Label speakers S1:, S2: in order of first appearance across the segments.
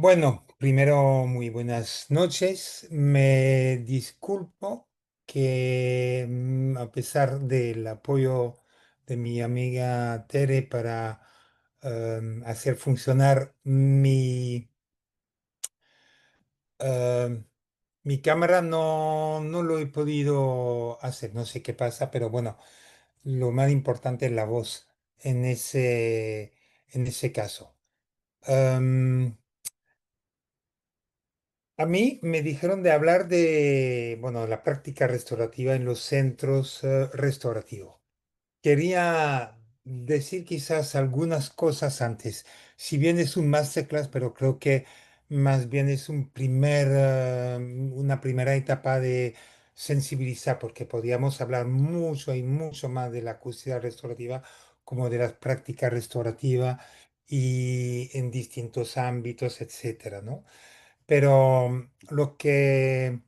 S1: Bueno, primero muy buenas noches. Me disculpo que a pesar del apoyo de mi amiga Tere para hacer funcionar em, mi cámara, no lo he podido hacer. No sé qué pasa, pero bueno, lo más importante es la voz en ese caso. Em, A mí me dijeron de hablar de, bueno, la práctica restaurativa en los centros restaurativos. Quería decir quizás algunas cosas antes. Si bien es un masterclass, pero creo que más bien es una primera etapa de sensibilizar, porque podríamos hablar mucho y mucho más de la acústica restaurativa como de las prácticas restaurativas y en distintos ámbitos, etcétera, ¿no? Pero lo que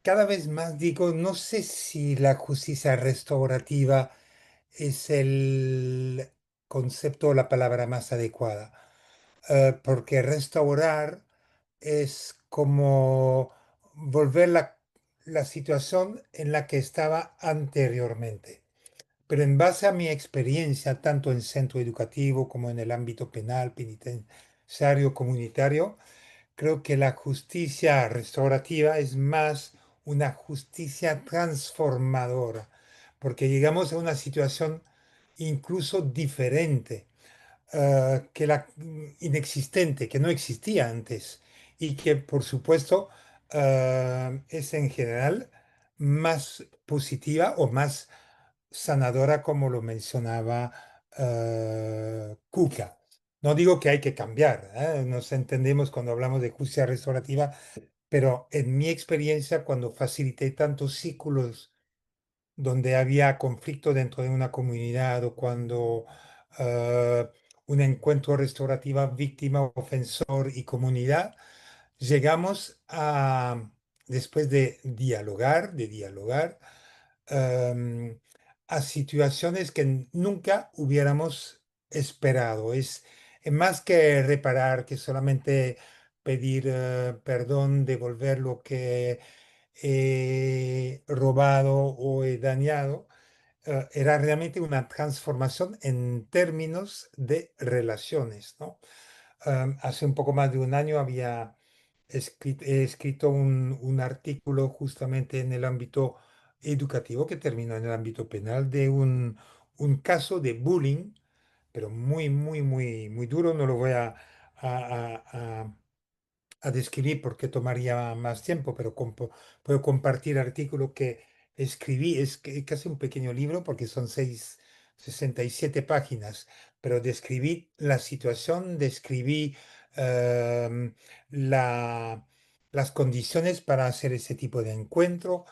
S1: cada vez más digo, no sé si la justicia restaurativa es el concepto o la palabra más adecuada. Porque restaurar es como volver la situación en la que estaba anteriormente. Pero en base a mi experiencia, tanto en centro educativo como en el ámbito penal, penitenciario, comunitario, creo que la justicia restaurativa es más una justicia transformadora, porque llegamos a una situación incluso diferente, que la inexistente, que no existía antes, y que por supuesto es en general más positiva o más sanadora, como lo mencionaba Kuka. No digo que hay que cambiar, nos entendemos cuando hablamos de justicia restaurativa, pero en mi experiencia, cuando facilité tantos círculos donde había conflicto dentro de una comunidad o cuando eh, un encuentro restaurativa víctima, ofensor y comunidad, llegamos a, después de dialogar, em, a situaciones que nunca hubiéramos esperado. Es más que reparar, que solamente pedir perdón, devolver lo que he robado o he dañado. Era realmente una transformación en términos de relaciones, ¿no? Hace un poco más de un año he escrito un artículo justamente en el ámbito educativo que terminó en el ámbito penal de un caso de bullying, pero muy, muy, muy, muy duro. No lo voy a describir porque tomaría más tiempo, pero puedo compartir artículo que escribí. Casi un pequeño libro porque son 67 páginas, pero describí la situación, describí em, la- las condiciones para hacer ese tipo de encuentro,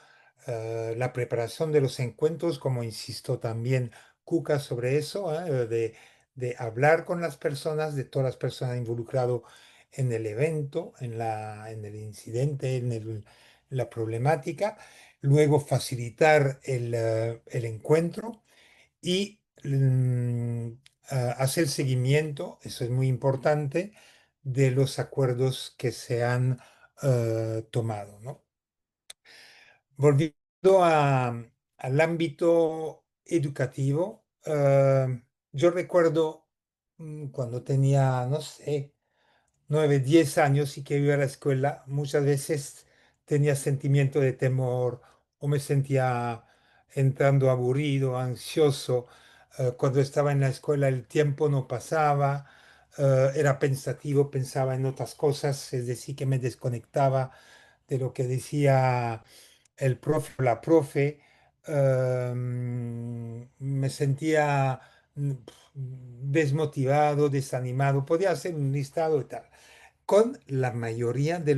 S1: la preparación de los encuentros, como insisto también Cuca sobre eso, de hablar con las personas, de todas las personas involucradas en el evento, en el incidente, la problemática, luego facilitar el encuentro y hacer seguimiento, eso es muy importante, de los acuerdos que se han tomado, ¿no? Volviendo al ámbito educativo, yo recuerdo cuando tenía, no sé, 9, 10 años y que iba a la escuela, muchas veces tenía sentimiento de temor o me sentía entrando aburrido, ansioso. Cuando estaba en la escuela el tiempo no pasaba, era pensativo, pensaba en otras cosas, es decir, que me desconectaba de lo que decía el profe o la profe. Me sentía desmotivado, desanimado, podía hacer un listado y tal con la mayoría del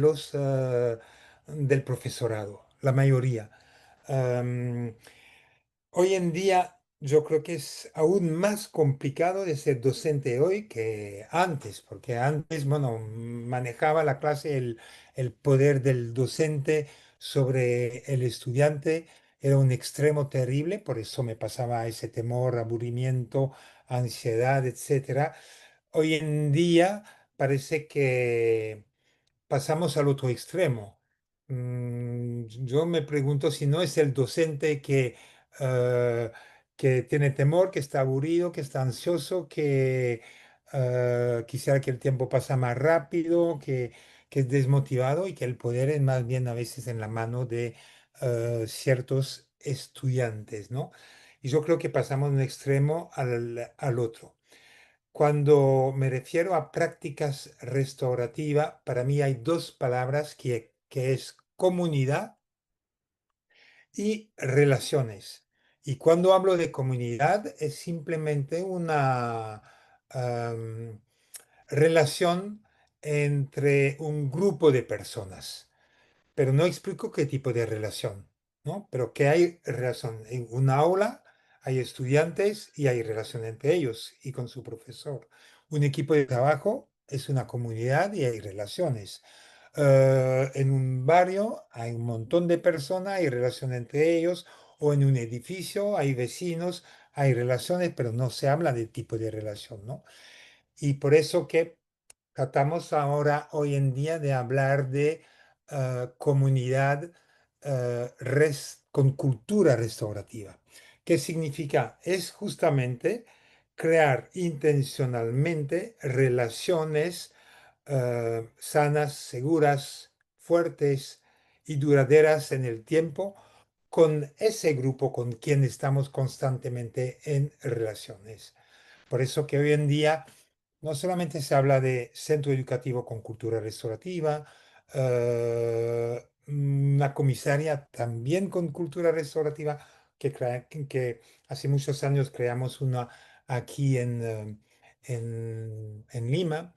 S1: profesorado, la mayoría. Am, Hoy en día yo creo que es aún más complicado de ser docente hoy que antes, porque antes, bueno, manejaba la clase el poder del docente sobre el estudiante. Era un extremo terrible, por eso me pasaba ese temor, aburrimiento, ansiedad, etcétera. Hoy en día parece que pasamos al otro extremo. Yo me pregunto si no es el docente eh, que tiene temor, que está aburrido, que está ansioso, que quisiera que el tiempo pasa más rápido, que es desmotivado y que el poder es más bien a veces en la mano de ciertos estudiantes, ¿no? Y yo creo que pasamos de un extremo al otro. Cuando me refiero a prácticas restaurativas, para mí hay dos palabras que es comunidad y relaciones. Y cuando hablo de comunidad es simplemente una am, relación entre un grupo de personas, pero no explico qué tipo de relación, ¿no? Pero que hay relación. En una aula hay estudiantes y hay relación entre ellos y con su profesor. Un equipo de trabajo es una comunidad y hay relaciones. En un barrio hay un montón de personas, hay relación entre ellos, o en un edificio hay vecinos, hay relaciones, pero no se habla de tipo de relación, ¿no? Y por eso que tratamos ahora, hoy en día, de hablar de comunidad con cultura restaurativa. ¿Qué significa? Es justamente crear intencionalmente relaciones sanas, seguras, fuertes y duraderas en el tiempo con ese grupo con quien estamos constantemente en relaciones. Por eso que hoy en día no solamente se habla de centro educativo con cultura restaurativa, una comisaria también con cultura restaurativa, que hace muchos años creamos una aquí en Lima.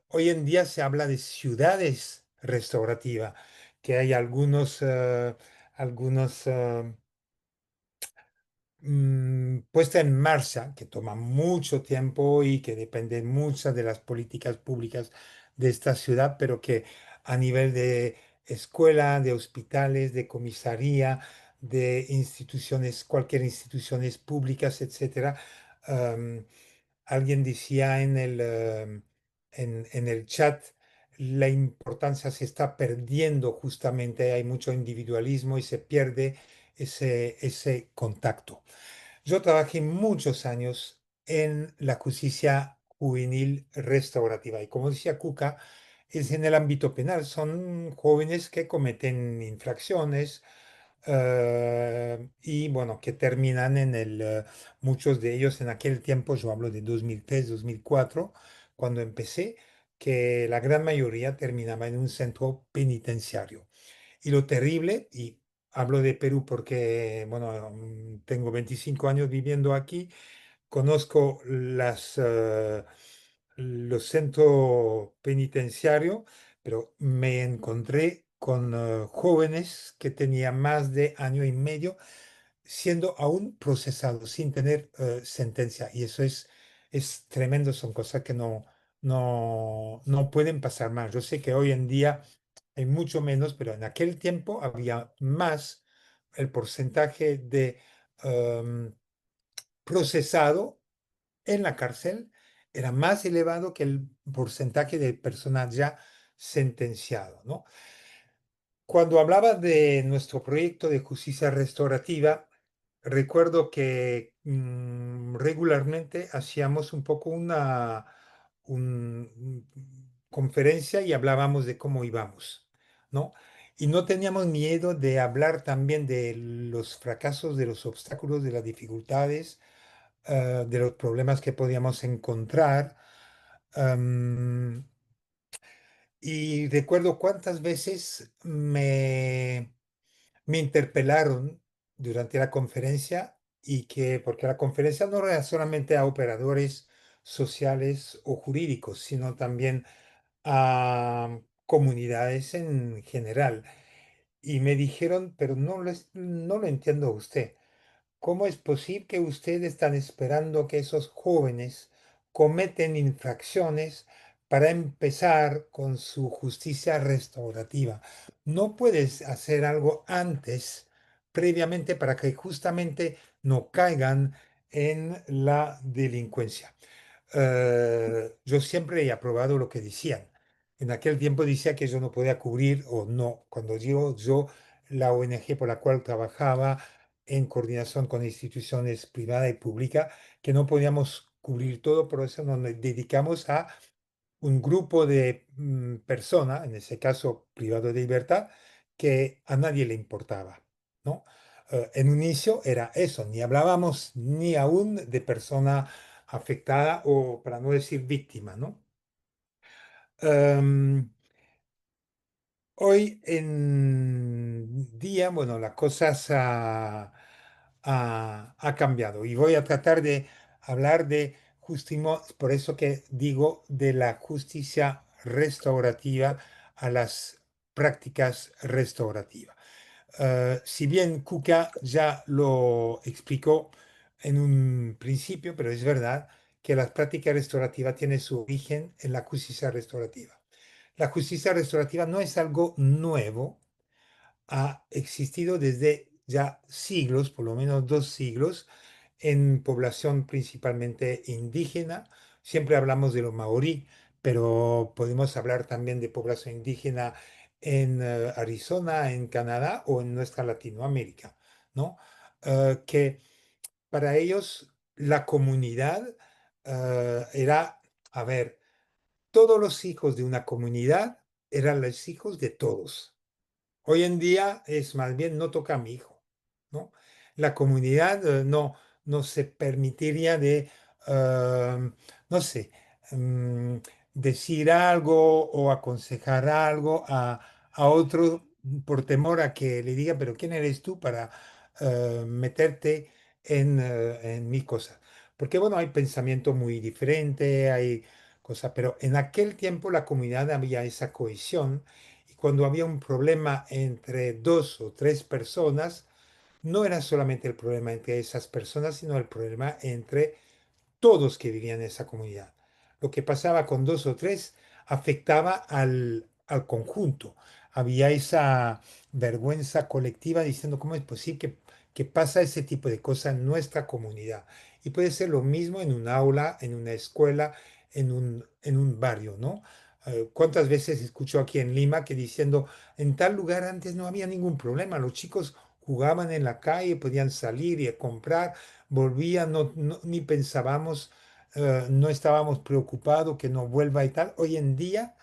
S1: Hoy en día se habla de ciudades restaurativas, que hay algunos puesta en marcha, que toma mucho tiempo y que depende muchas de las políticas públicas de esta ciudad, pero que a nivel de escuela, de hospitales, de comisaría, de instituciones, cualquier instituciones públicas, etcétera. am, Alguien decía en el chat, la importancia se está perdiendo justamente, hay mucho individualismo y se pierde ese contacto. Yo trabajé muchos años en la justicia juvenil restaurativa y como decía Cuca, es en el ámbito penal. Son jóvenes que cometen infracciones y bueno, que terminan muchos de ellos en aquel tiempo, yo hablo de 2003, 2004, cuando empecé, que la gran mayoría terminaba en un centro penitenciario. Y lo terrible, y hablo de Perú porque, bueno, tengo 25 años viviendo aquí, conozco los centros penitenciarios, pero me encontré con jóvenes que tenían más de año y medio siendo aún procesados sin tener sentencia. Y eso es tremendo, son cosas que no pueden pasar más. Yo sé que hoy en día hay mucho menos, pero en aquel tiempo había más. El porcentaje de em, procesado en la cárcel era más elevado que el porcentaje de personas ya sentenciado, ¿no? Cuando hablaba de nuestro proyecto de justicia restaurativa, recuerdo que regularmente hacíamos un poco conferencia y hablábamos de cómo íbamos, ¿no? Y no teníamos miedo de hablar también de los fracasos, de los obstáculos, de las dificultades, de los problemas que podíamos encontrar. Am, y recuerdo cuántas veces me interpelaron durante la conferencia porque la conferencia no era solamente a operadores sociales o jurídicos, sino también a comunidades en general. Y me dijeron, pero no lo entiendo a usted. ¿Cómo es posible que ustedes están esperando que esos jóvenes cometen infracciones para empezar con su justicia restaurativa? ¿No puedes hacer algo antes, previamente, para que justamente no caigan en la delincuencia? yo siempre he aprobado lo que decían. En aquel tiempo decía que yo no podía cubrir o no. Cuando digo yo, la ONG por la cual trabajaba en coordinación con instituciones privadas y públicas, que no podíamos cubrir todo, por eso nos dedicamos a un grupo de personas, en ese caso privado de libertad, que a nadie le importaba, ¿no? En un inicio era eso, ni hablábamos ni aún de persona afectada o, para no decir víctima, ¿no? Em, Hoy en día, bueno, las cosas ha cambiado y voy a tratar de hablar de justimo, por eso que digo de la justicia restaurativa a las prácticas restaurativas. Si bien Kuka ya lo explicó en un principio, pero es verdad que las prácticas restaurativas tienen su origen en la justicia restaurativa. La justicia restaurativa no es algo nuevo, ha existido desde ya siglos, por lo menos 2 siglos, en población principalmente indígena. Siempre hablamos de los maorí, pero podemos hablar también de población indígena en Arizona, en Canadá o en nuestra Latinoamérica, ¿no? Que para ellos la comunidad era, a ver, todos los hijos de una comunidad eran los hijos de todos. Hoy en día es más bien no toca a mi hijo, ¿no? La comunidad no se permitiría de, eh, no sé, mm, decir algo o aconsejar algo a otro por temor a que le diga, pero ¿quién eres tú para meterte en mi cosa? Porque bueno, hay pensamiento muy diferente, hay cosas, pero en aquel tiempo la comunidad había esa cohesión y cuando había un problema entre 2 o 3 personas, no era solamente el problema entre esas personas, sino el problema entre todos que vivían en esa comunidad. Lo que pasaba con 2 o 3 afectaba al conjunto. Había esa vergüenza colectiva diciendo cómo es posible que pasa ese tipo de cosas en nuestra comunidad. Y puede ser lo mismo en un aula, en una escuela, en un barrio, ¿no? ¿Cuántas veces escucho aquí en Lima que diciendo, en tal lugar antes no había ningún problema, los chicos jugaban en la calle, podían salir y comprar, volvían, ni pensábamos, no estábamos preocupados que no vuelva y tal. Hoy en día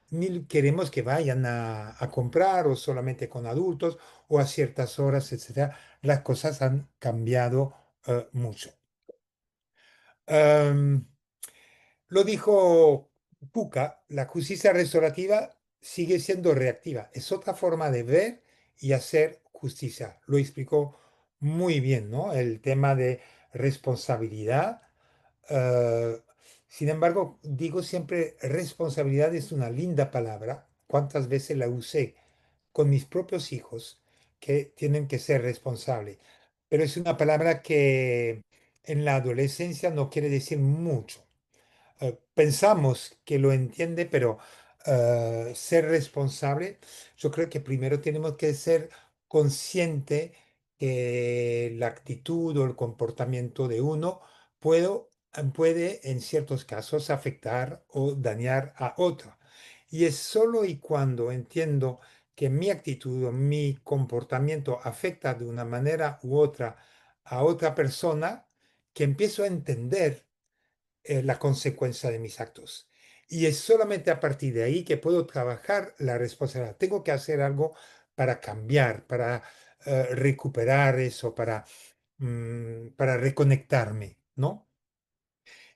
S1: ni queremos que vayan a comprar o solamente con adultos o a ciertas horas, etcétera. Las cosas han cambiado mucho. Em, lo dijo Puca, la justicia restaurativa sigue siendo reactiva. Es otra forma de ver y hacer justicia. Lo explicó muy bien, ¿no? El tema de responsabilidad. eh, Sin embargo, digo siempre, responsabilidad es una linda palabra. ¿Cuántas veces la usé con mis propios hijos que tienen que ser responsables? Pero es una palabra que en la adolescencia no quiere decir mucho. Pensamos que lo entiende, pero ser responsable, yo creo que primero tenemos que ser consciente que la actitud o el comportamiento de uno puede en ciertos casos afectar o dañar a otro. Y es solo y cuando entiendo que mi actitud o mi comportamiento afecta de una manera u otra a otra persona, que empiezo a entender la consecuencia de mis actos. Y es solamente a partir de ahí que puedo trabajar la responsabilidad. Tengo que hacer algo para cambiar, para recuperar eso, para reconectarme, ¿no?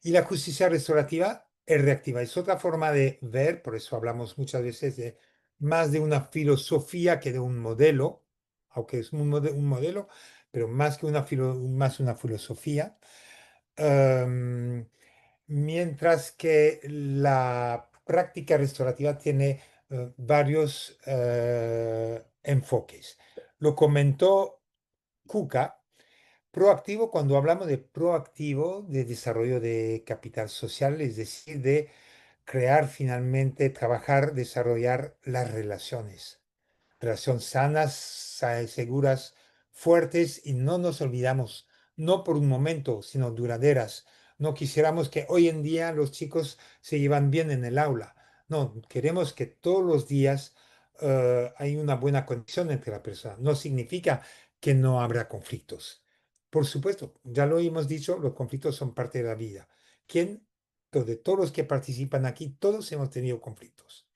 S1: Y la justicia restaurativa es reactiva. Es otra forma de ver, por eso hablamos muchas veces de más de una filosofía que de un modelo, aunque es un modelo, pero más que más una filosofía. Em, Mientras que la práctica restaurativa tiene varios enfoques. Lo comentó Kuka. Proactivo, cuando hablamos de proactivo, de desarrollo de capital social, es decir, de crear finalmente, trabajar, desarrollar las relaciones. Relaciones sanas, seguras, fuertes y no nos olvidamos, no por un momento, sino duraderas, no quisiéramos que hoy en día los chicos se llevan bien en el aula. No, queremos que todos los días hay una buena conexión entre la persona. No significa que no habrá conflictos. Por supuesto, ya lo hemos dicho, los conflictos son parte de la vida. ¿Quién? De todos los que participan aquí, todos hemos tenido conflictos.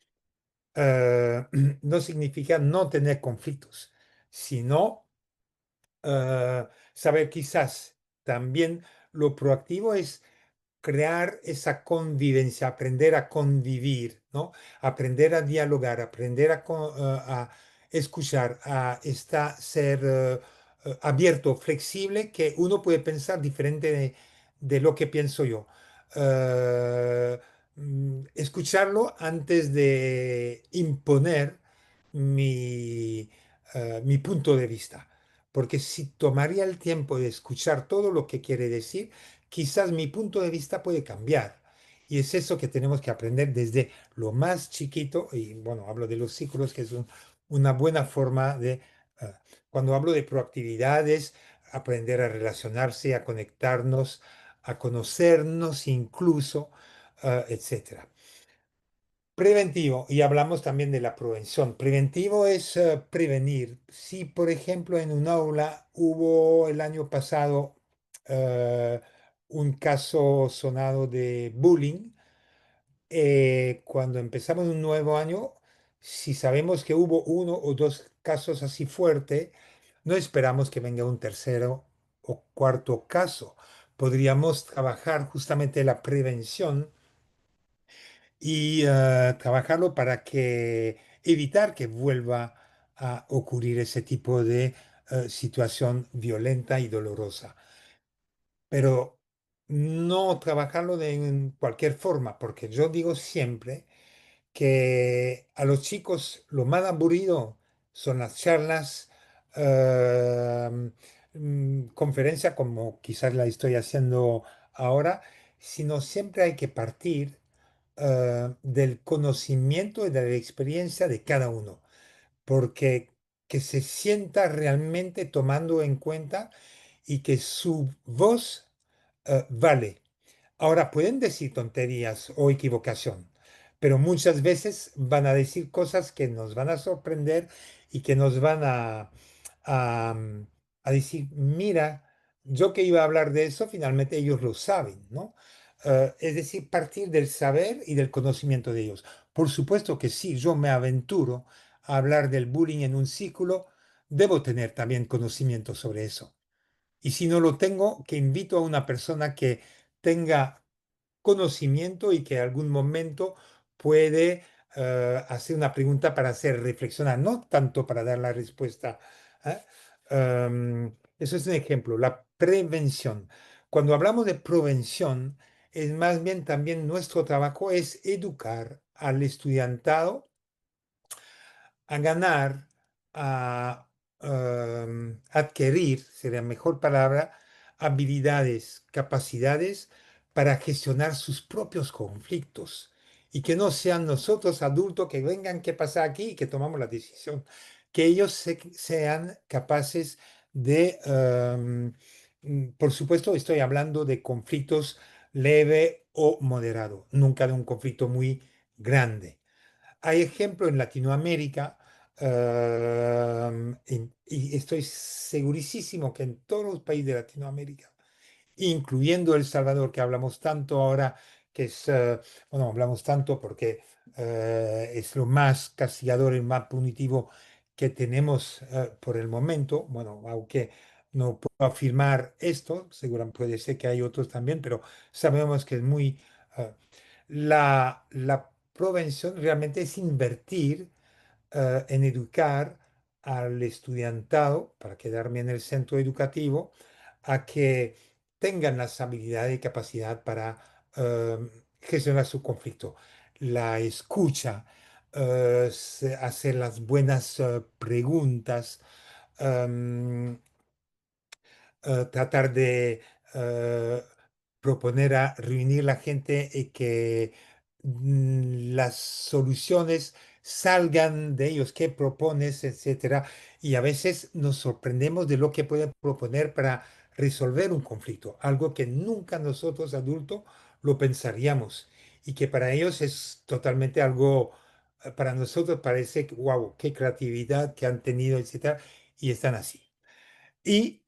S1: Eh, no significa no tener conflictos, sino saber quizás también lo proactivo es crear esa convivencia, aprender a convivir, ¿no? Aprender a dialogar, aprender a escuchar, a ser abierto, flexible, que uno puede pensar diferente de lo que pienso yo. Eh, Escucharlo antes de imponer mi punto de vista. Porque si tomaría el tiempo de escuchar todo lo que quiere decir, quizás mi punto de vista puede cambiar. Y es eso que tenemos que aprender desde lo más chiquito. Y bueno, hablo de los ciclos, que es una buena forma de, eh, cuando hablo de proactividades, aprender a relacionarse, a conectarnos, a conocernos incluso, etcétera. Preventivo, y hablamos también de la prevención. Preventivo es prevenir. Si, por ejemplo, en un aula hubo el año pasado eh, un caso sonado de bullying, cuando empezamos un nuevo año, si sabemos que hubo uno o dos casos así fuerte, no esperamos que venga un tercero o cuarto caso. Podríamos trabajar justamente la prevención y trabajarlo para que evitar que vuelva a ocurrir ese tipo de situación violenta y dolorosa. Pero no trabajarlo en cualquier forma, porque yo digo siempre que a los chicos lo más aburrido son las charlas, conferencias como quizás la estoy haciendo ahora, sino siempre hay que partir del conocimiento y de la experiencia de cada uno, porque que se sienta realmente tomando en cuenta y que su voz vale. Ahora pueden decir tonterías o equivocación, pero muchas veces van a decir cosas que nos van a sorprender y que nos van a, a decir, mira, yo que iba a hablar de eso, finalmente ellos lo saben, ¿no? Es decir, partir del saber y del conocimiento de ellos. Por supuesto que si yo me aventuro a hablar del bullying en un círculo, debo tener también conocimiento sobre eso. Y si no lo tengo, que invito a una persona que tenga conocimiento y que en algún momento puede hacer una pregunta para hacer reflexionar, no tanto para dar la respuesta. ¿Eh? Eso es un ejemplo, la prevención. Cuando hablamos de prevención, es más bien también nuestro trabajo es educar al estudiantado a ganar, a adquirir, sería mejor palabra, habilidades, capacidades para gestionar sus propios conflictos y que no sean nosotros adultos que vengan, qué pasa aquí y que tomamos la decisión, que ellos sean capaces de, por supuesto, estoy hablando de conflictos leve o moderado, nunca de un conflicto muy grande. Hay ejemplo en Latinoamérica, y estoy segurísimo que en todos los países de Latinoamérica, incluyendo El Salvador, que hablamos tanto ahora, que es, bueno, hablamos tanto porque es lo más castigador y más punitivo que tenemos por el momento. Bueno, aunque no puedo afirmar esto, seguramente puede ser que hay otros también, pero sabemos que es muy... la prevención realmente es invertir en educar al estudiantado, para quedarme en el centro educativo, a que tengan las habilidades y capacidad para gestionar su conflicto. La escucha, hacer las buenas preguntas, em, tratar de eh, proponer a reunir la gente y que las soluciones salgan de ellos, qué propones, etcétera. Y a veces nos sorprendemos de lo que pueden proponer para resolver un conflicto, algo que nunca nosotros adultos lo pensaríamos y que para ellos es totalmente algo, para nosotros parece, wow, qué creatividad que han tenido, etcétera, y están así. Y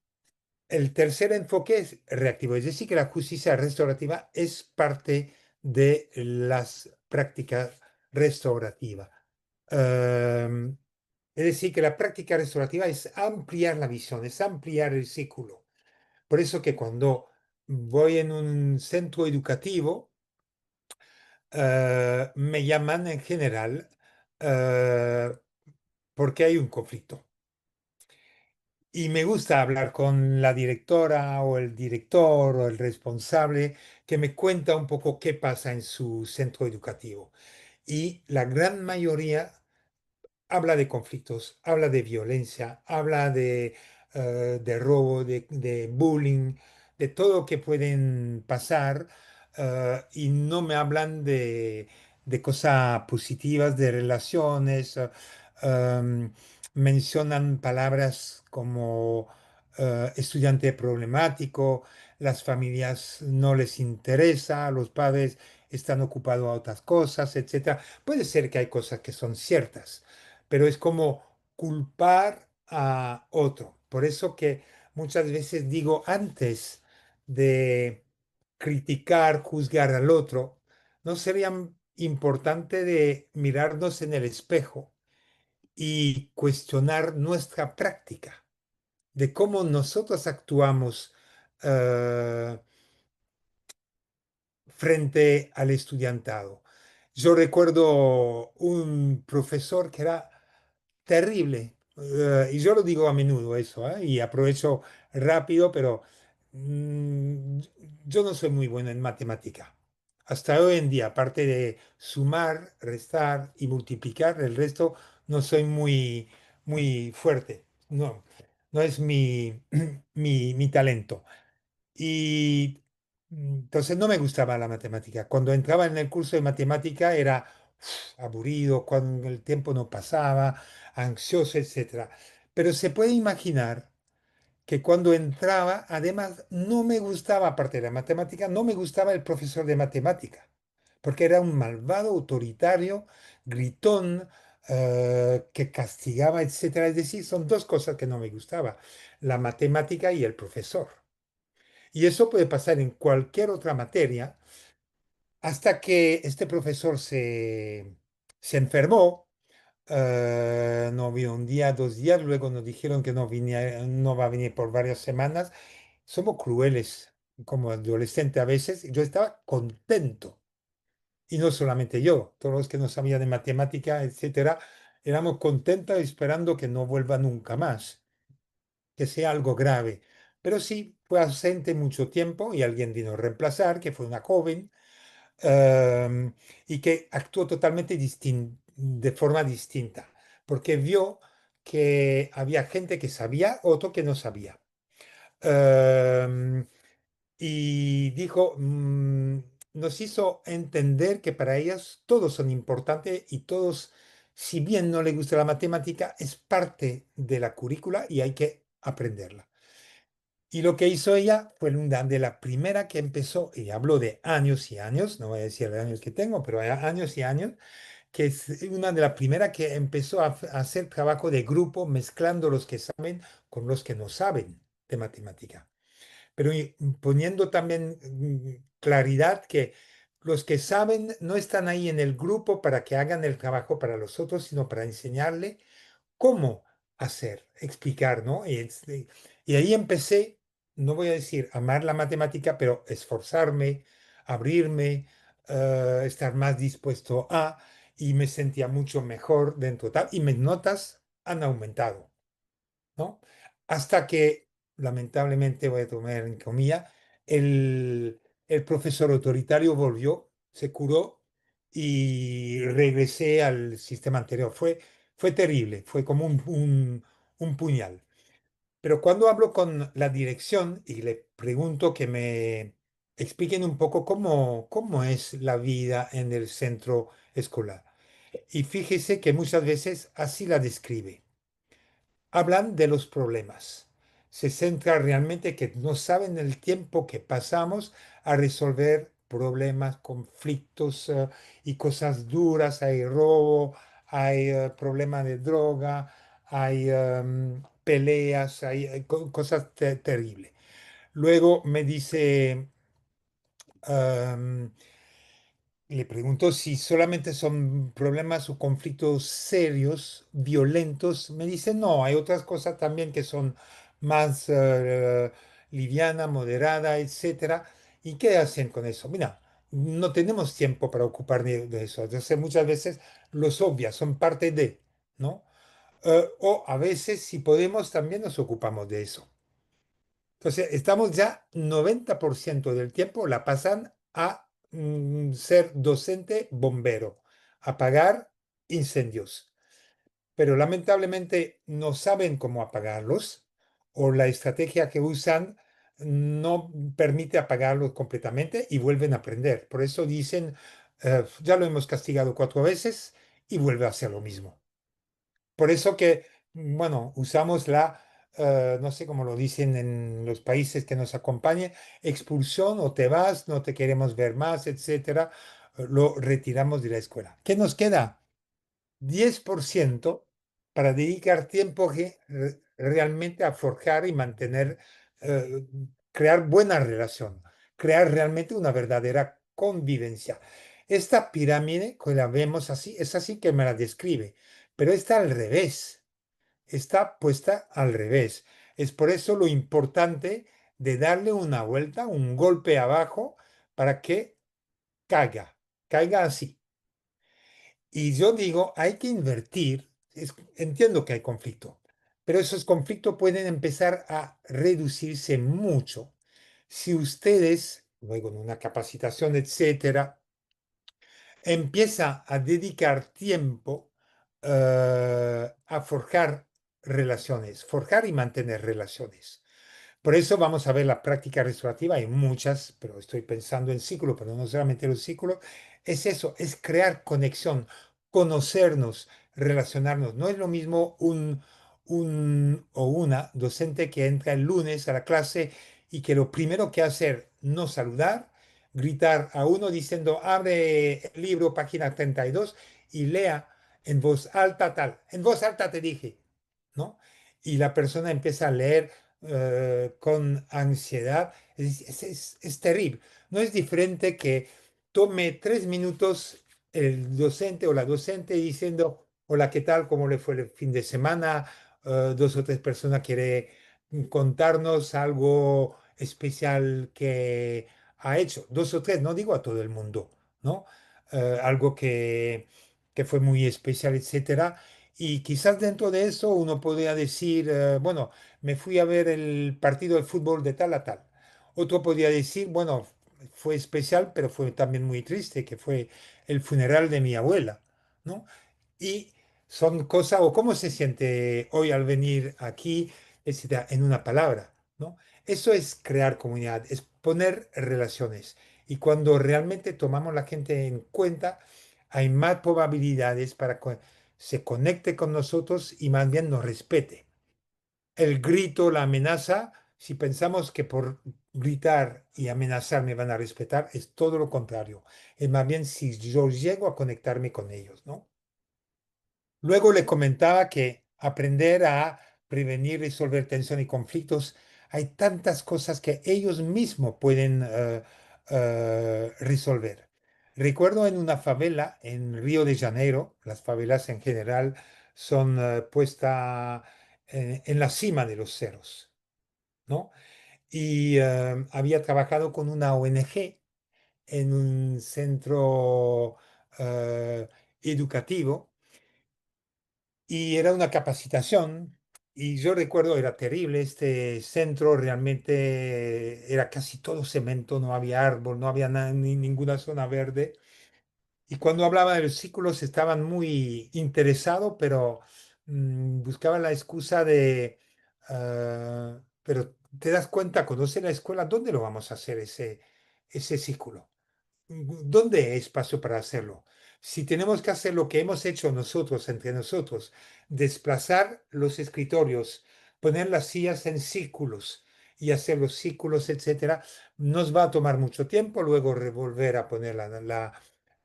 S1: el tercer enfoque es reactivo, es decir, que la justicia restaurativa es parte de las prácticas restaurativas. Em, es decir, que la práctica restaurativa es ampliar la visión, es ampliar el círculo. Por eso que cuando voy en un centro educativo, me llaman en general eh, porque hay un conflicto. Y me gusta hablar con la directora o el director o el responsable que me cuenta un poco qué pasa en su centro educativo. Y la gran mayoría habla de conflictos, habla de violencia, habla de robo, de bullying, de todo lo que pueden pasar, y no me hablan de cosas positivas, de relaciones. Em, Mencionan palabras como estudiante problemático, las familias no les interesa, los padres están ocupados a otras cosas, etcétera. Puede ser que hay cosas que son ciertas, pero es como culpar a otro. Por eso que muchas veces digo, antes de criticar, juzgar al otro, ¿no sería importante de mirarnos en el espejo y cuestionar nuestra práctica, de cómo nosotros actuamos eh, frente al estudiantado? Yo recuerdo un profesor que era terrible. Y yo lo digo a menudo eso, y aprovecho rápido, pero mm, yo no soy muy bueno en matemática. Hasta hoy en día, aparte de sumar, restar y multiplicar, el resto no soy muy fuerte. No, no es mi talento. Y entonces no me gustaba la matemática. Cuando entraba en el curso de matemática era aburrido, cuando el tiempo no pasaba, ansioso, etcétera. Pero se puede imaginar que cuando entraba, además, no me gustaba, aparte de la matemática, no me gustaba el profesor de matemática, porque era un malvado, autoritario, gritón, que castigaba, etcétera. Es decir, son dos cosas que no me gustaba, la matemática y el profesor. Y eso puede pasar en cualquier otra materia, hasta que este profesor se enfermó. No vino un día, 2 días, luego nos dijeron que no va a venir por varias semanas. Somos crueles como adolescente a veces. Yo estaba contento, y no solamente yo, todos los que no sabían de matemática, etcétera, éramos contentos esperando que no vuelva nunca más, que sea algo grave. Pero sí, fue ausente mucho tiempo y alguien vino a reemplazar, que fue una joven, y que actuó totalmente de forma distinta, porque vio que había gente que sabía, otro que no sabía. Em, y dijo, nos hizo entender que para ellas todos son importantes y todos, si bien no les gusta la matemática, es parte de la currícula y hay que aprenderla. Y lo que hizo ella fue una de las primeras que empezó, y hablo de años y años, no voy a decir de años que tengo, pero hay años y años, que es una de las primeras que empezó a hacer trabajo de grupo mezclando los que saben con los que no saben de matemática. Pero poniendo también claridad que los que saben no están ahí en el grupo para que hagan el trabajo para los otros, sino para enseñarle cómo hacer, explicar, ¿no? Y ahí empecé, no voy a decir amar la matemática, pero esforzarme, abrirme, estar más dispuesto y me sentía mucho mejor dentro tal, y mis notas han aumentado, ¿no? Hasta que, lamentablemente, voy a tomar en comillas, el profesor autoritario volvió, se curó y regresé al sistema anterior. Fue terrible, fue como un puñal. Pero cuando hablo con la dirección y le pregunto que me expliquen un poco cómo es la vida en el centro escolar. Y fíjese que muchas veces así la describe. Hablan de los problemas. se centra realmente que no saben el tiempo que pasamos a resolver problemas, conflictos y cosas duras. Hay robo, hay problema de droga, hay peleas, hay cosas terribles. Luego me dice, em, le pregunto si solamente son problemas o conflictos serios, violentos. Me dice, no, hay otras cosas también que son más liviana, moderada, etcétera. ¿Y qué hacen con eso? Mira, no tenemos tiempo para ocupar de eso. Entonces, muchas veces los obvias son parte de, ¿no? O a veces, si podemos, también nos ocupamos de eso. Entonces, estamos ya 90% del tiempo la pasan a ser docente bombero, apagar incendios. Pero lamentablemente no saben cómo apagarlos o la estrategia que usan no permite apagarlos completamente y vuelven a aprender. Por eso dicen, ya lo hemos castigado 4 veces y vuelve a hacer lo mismo. Por eso que, bueno, usamos no sé cómo lo dicen en los países que nos acompañen, expulsión o te vas, no te queremos ver más, etcétera. Lo retiramos de la escuela. ¿Qué nos queda? 10% para dedicar tiempo realmente a forjar y mantener, eh, crear buena relación, crear realmente una verdadera convivencia. Esta pirámide, que la vemos así, es así que me la describe, pero está al revés, está puesta al revés. Es por eso lo importante de darle una vuelta, un golpe abajo, para que caiga, caiga así. Y yo digo, hay que invertir. Entiendo que hay conflicto, pero esos conflictos pueden empezar a reducirse mucho si ustedes, luego en una capacitación, etcétera, empieza a dedicar tiempo a forjar relaciones, forjar y mantener relaciones. Por eso vamos a ver la práctica restaurativa, hay muchas, pero estoy pensando en ciclo, pero no solamente los ciclos. Es eso, es crear conexión, conocernos, relacionarnos. No es lo mismo un o una docente que entra el lunes a la clase y que lo primero que hacer, no saludar, gritar a uno diciendo, abre el libro, página 32 y lea en voz alta tal. En voz alta te dije, ¿no? Y la persona empieza a leer con ansiedad. Es terrible. No es diferente que tome 3 minutos el docente o la docente diciendo, hola, ¿qué tal? ¿Cómo le fue el fin de semana? Dos o tres personas quiere contarnos algo especial que ha hecho. Dos o tres, no digo a todo el mundo, ¿no? Algo que fue muy especial, etcétera. Y quizás dentro de eso uno podría decir, bueno, me fui a ver el partido de fútbol de tal a tal. Otro podría decir, bueno, fue especial, pero fue también muy triste, que fue el funeral de mi abuela, ¿no? Y son cosas, o cómo se siente hoy al venir aquí, etcétera, en una palabra, ¿no? Eso es crear comunidad, es poner relaciones. Y cuando realmente tomamos la gente en cuenta, hay más probabilidades para que se conecte con nosotros y más bien nos respete. El grito, la amenaza, si pensamos que por gritar y amenazar me van a respetar, es todo lo contrario. Es más bien si yo llego a conectarme con ellos, ¿no? Luego le comentaba que aprender a prevenir y resolver tensión y conflictos, hay tantas cosas que ellos mismos pueden resolver. Recuerdo en una favela en Río de Janeiro, las favelas en general son puestas en la cima de los cerros, ¿no? Y había trabajado con una ONG en un centro educativo y era una capacitación. Y yo recuerdo, era terrible, este centro realmente era casi todo cemento, no había árbol, no había ni ninguna zona verde. Y cuando hablaba de los círculos estaban muy interesados, pero buscaban la excusa de, pero te das cuenta, conoce la escuela, ¿dónde lo vamos a hacer ese círculo? ¿Dónde hay espacio para hacerlo? Si tenemos que hacer lo que hemos hecho nosotros entre nosotros, desplazar los escritorios poner las sillas en círculos y hacer los círculos, etcétera, nos va a tomar mucho tiempo. Luego revolver a poner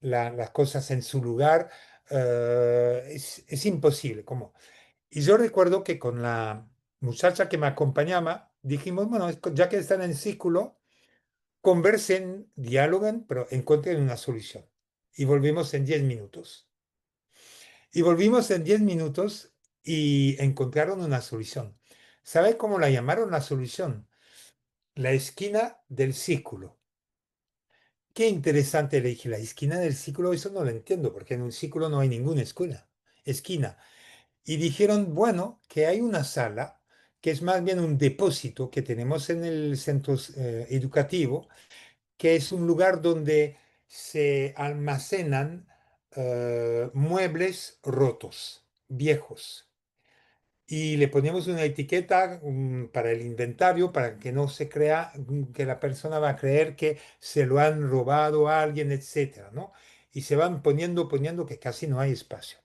S1: las cosas en su lugar, es imposible. Como. Y yo recuerdo que con la muchacha que me acompañaba, dijimos, bueno, ya que están en círculo, conversen, dialoguen, pero encuentren una solución. Y volvimos en 10 minutos. Y volvimos en 10 minutos y encontraron una solución. ¿Sabe cómo la llamaron la solución? La esquina del círculo. Qué interesante, le dije, la esquina del círculo, eso no lo entiendo, porque en un círculo no hay ninguna esquina. Esquina. Y dijeron, bueno, que hay una sala que es más bien un depósito que tenemos en el centro educativo, que es un lugar donde se almacenan muebles rotos, viejos. Y le ponemos una etiqueta para el inventario para que no se crea que la persona va a creer que se lo han robado a alguien, etcétera, ¿no? Y se van poniendo que casi no hay espacio.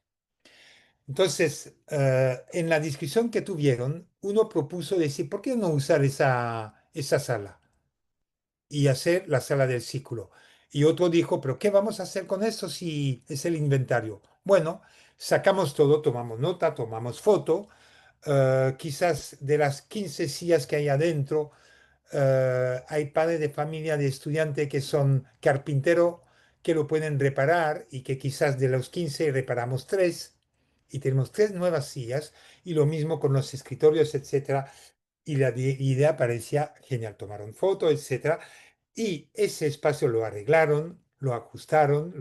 S1: Entonces, en la discusión que tuvieron, uno propuso decir, ¿por qué no usar esa sala y hacer la sala del círculo? Y otro dijo, ¿pero qué vamos a hacer con eso si es el inventario? Bueno, sacamos todo, tomamos nota, tomamos foto, quizás de las 15 sillas que hay adentro, hay padres de familia de estudiantes que son carpintero que lo pueden reparar y que quizás de los 15 reparamos 3 y tenemos 3 nuevas sillas y lo mismo con los escritorios, etcétera. Y la idea parecía genial. Tomaron fotos, etcétera. Y ese espacio lo arreglaron, lo ajustaron,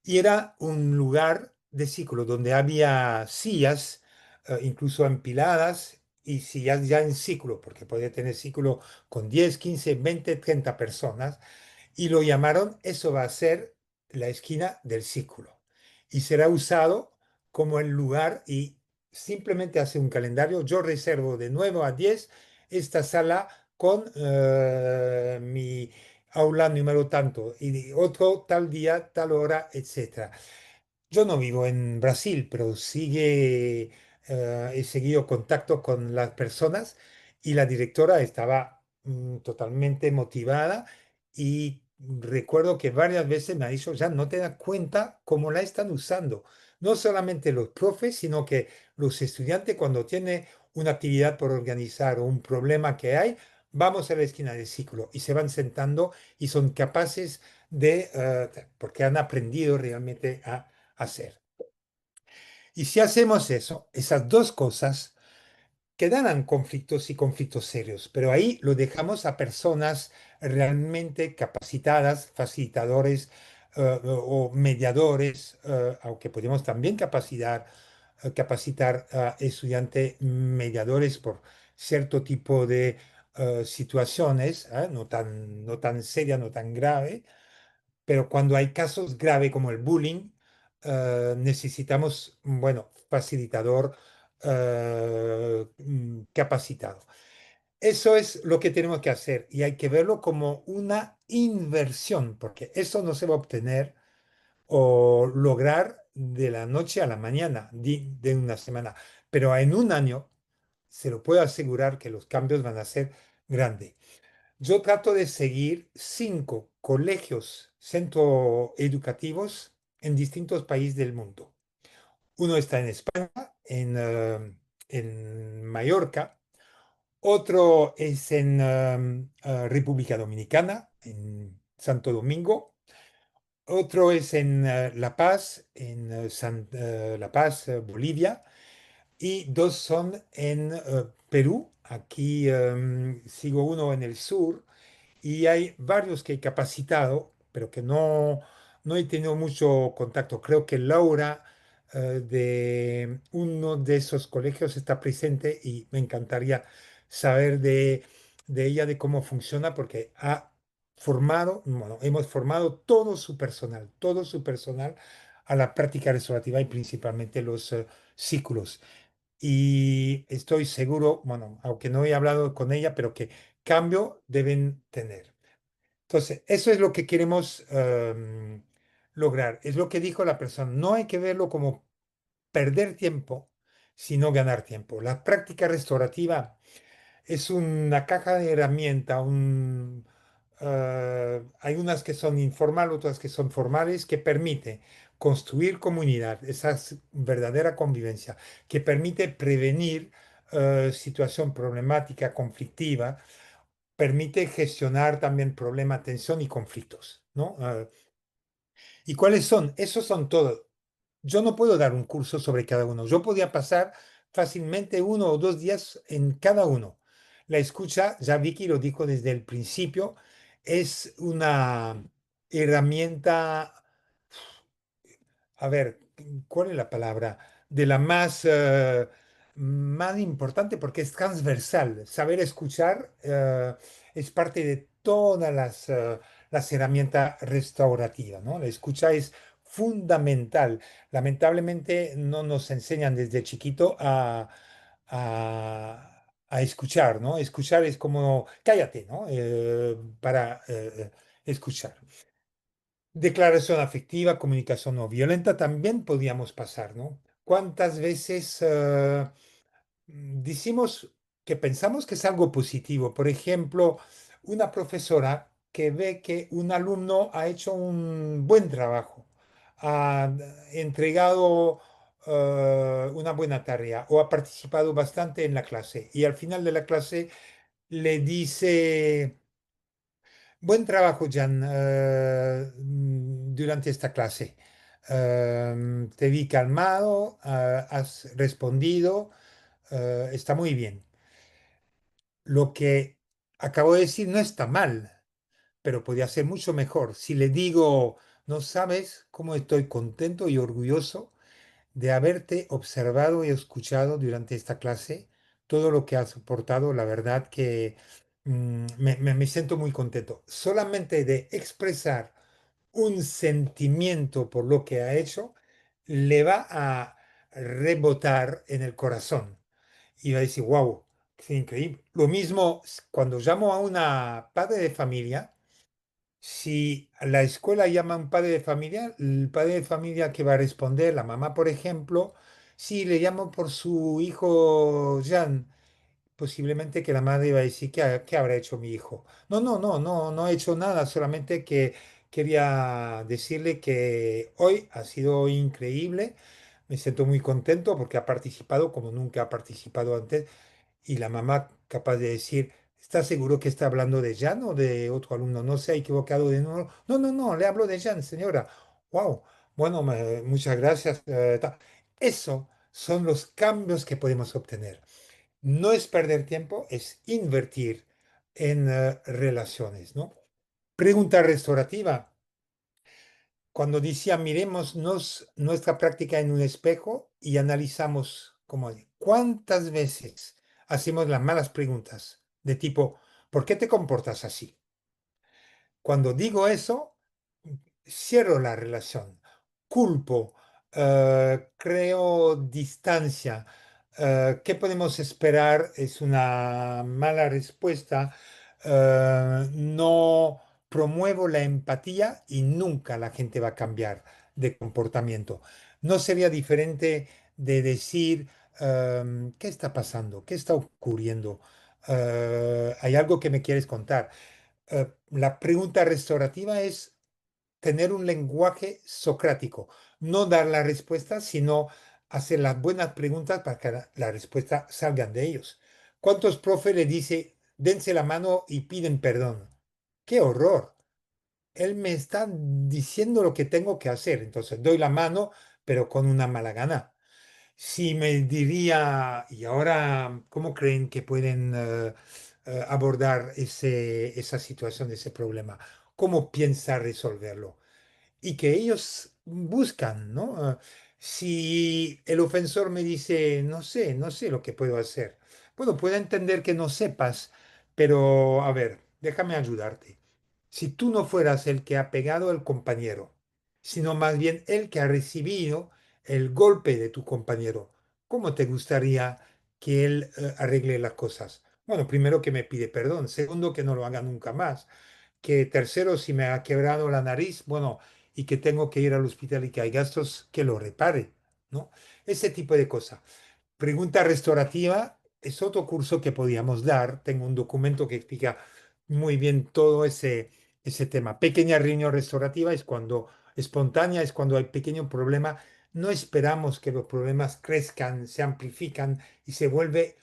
S1: y era un lugar de ciclo donde había sillas, incluso empiladas, y sillas ya en ciclo, porque podía tener ciclo con 10, 15, 20, 30 personas, y lo llamaron, eso va a ser la esquina del círculo. Y será usado como el lugar y simplemente hace un calendario. Yo reservo de 9 a 10 esta sala con mi aula número tanto y otro tal día, tal hora, etcétera. Yo no vivo en Brasil, pero he seguido contacto con las personas y la directora estaba totalmente motivada y recuerdo que varias veces me ha dicho, ya no te das cuenta cómo la están usando. No solamente los profes, sino que los estudiantes cuando tienen una actividad por organizar o un problema que hay, vamos a la esquina del ciclo y se van sentando y son capaces porque han aprendido realmente a hacer. Y si hacemos eso, esas dos cosas, quedarán conflictos y conflictos serios, pero ahí lo dejamos a personas realmente capacitadas, facilitadores o mediadores, aunque podemos también capacitar a estudiantes mediadores por cierto tipo de situaciones, no tan seria, no tan grave, pero cuando hay casos graves como el bullying, necesitamos, bueno, facilitador capacitado. Eso es lo que tenemos que hacer y hay que verlo como una inversión, porque eso no se va a obtener o lograr de la noche a la mañana de una semana, pero en un año se lo puedo asegurar que los cambios van a ser grandes. Yo trato de seguir 5 colegios centroeducativos en distintos países del mundo. Uno está en España, en Mallorca. Otro es en República Dominicana, en Santo Domingo. Otro es en La Paz, en La Paz, Bolivia. Y dos son en Perú. Aquí sigo uno en el sur y hay varios que he capacitado, pero que no he tenido mucho contacto. Creo que Laura de uno de esos colegios está presente y me encantaría saber de ella, de cómo funciona, porque ha formado, bueno, hemos formado todo su personal a la práctica restaurativa y principalmente los ciclos. Y estoy seguro, bueno, aunque no he hablado con ella, pero que cambio deben tener. Entonces, eso es lo que queremos lograr. Es lo que dijo la persona. No hay que verlo como perder tiempo, sino ganar tiempo. La práctica restaurativa es una caja de herramientas, hay unas que son informal, otras que son formales, que permite construir comunidad, esa es verdadera convivencia, que permite prevenir situación problemática, conflictiva, permite gestionar también problemas, tensión y conflictos, ¿no? ¿Y cuáles son? Esos son todos. Yo no puedo dar un curso sobre cada uno. Yo podía pasar fácilmente 1 o 2 días en cada uno. La escucha, ya Vicky lo dijo desde el principio, es una herramienta, a ver, ¿cuál es la palabra? De la más importante porque es transversal. Saber escuchar es parte de todas las herramientas restaurativas, ¿no? La escucha es fundamental. Lamentablemente no nos enseñan desde chiquito a escuchar, ¿no? Escuchar es como, cállate, ¿no? Para escuchar. Declaración afectiva, comunicación no violenta, también podíamos pasar, ¿no? ¿Cuántas veces decimos que pensamos que es algo positivo? Por ejemplo, una profesora que ve que un alumno ha hecho un buen trabajo, ha entregado una buena tarea o ha participado bastante en la clase y al final de la clase le dice... Buen trabajo, Jan, durante esta clase. Te vi calmado, has respondido, está muy bien. Lo que acabo de decir no está mal, pero podría ser mucho mejor. Si le digo, no sabes cómo estoy contento y orgulloso de haberte observado y escuchado durante esta clase, todo lo que has soportado, la verdad que me siento muy contento. Solamente de expresar un sentimiento por lo que ha hecho, le va a rebotar en el corazón y va a decir, wow, qué increíble. Lo mismo cuando llamo a una padre de familia, si la escuela llama a un padre de familia, el padre de familia que va a responder, la mamá, por ejemplo, si le llamo por su hijo Jan, posiblemente que la madre iba a decir, ¿qué habrá hecho mi hijo? No, no, no, no, no ha hecho nada, solamente que quería decirle que hoy ha sido increíble, me siento muy contento porque ha participado como nunca ha participado antes y la mamá capaz de decir, ¿está seguro que está hablando de Jan o de otro alumno? No se ha equivocado de número. No, no, no, le hablo de Jan, señora. Wow, bueno, muchas gracias. Eso son los cambios que podemos obtener. No es perder tiempo, es invertir en relaciones, ¿no? Pregunta restaurativa. Cuando decía, miremos nuestra práctica en un espejo y analizamos como cuántas veces hacemos las malas preguntas de tipo, ¿por qué te comportas así? Cuando digo eso, cierro la relación, culpo, creo distancia. ¿Qué podemos esperar? Es una mala respuesta. No promuevo la empatía y nunca la gente va a cambiar de comportamiento. No sería diferente de decir, ¿qué está pasando? ¿Qué está ocurriendo? ¿Hay algo que me quieres contar? La pregunta restaurativa es tener un lenguaje socrático, no dar la respuesta, sino hacer las buenas preguntas para que la respuesta salgan de ellos. ¿Cuántos profes le dice, dense la mano y piden perdón? ¡Qué horror! Él me está diciendo lo que tengo que hacer, entonces doy la mano, pero con una mala gana. Si me diría, ¿y ahora cómo creen que pueden abordar esa situación, ese problema? ¿Cómo piensa resolverlo? Y que ellos buscan, ¿no? Si el ofensor me dice, no sé, no sé lo que puedo hacer. Bueno, puedo entender que no sepas, pero a ver, déjame ayudarte. Si tú no fueras el que ha pegado al compañero, sino más bien el que ha recibido el golpe de tu compañero, ¿cómo te gustaría que él arregle las cosas? Bueno, primero que me pide perdón, segundo que no lo haga nunca más, que tercero si me ha quebrado la nariz, bueno, y que tengo que ir al hospital y que hay gastos, que lo repare, ¿no? Ese tipo de cosas. pregunta restaurativa es otro curso que podíamos dar. Tengo un documento que explica muy bien todo ese tema. Pequeña reunión restaurativa es cuando espontánea, es cuando hay pequeño problema. No esperamos que los problemas crezcan, se amplifican y se vuelve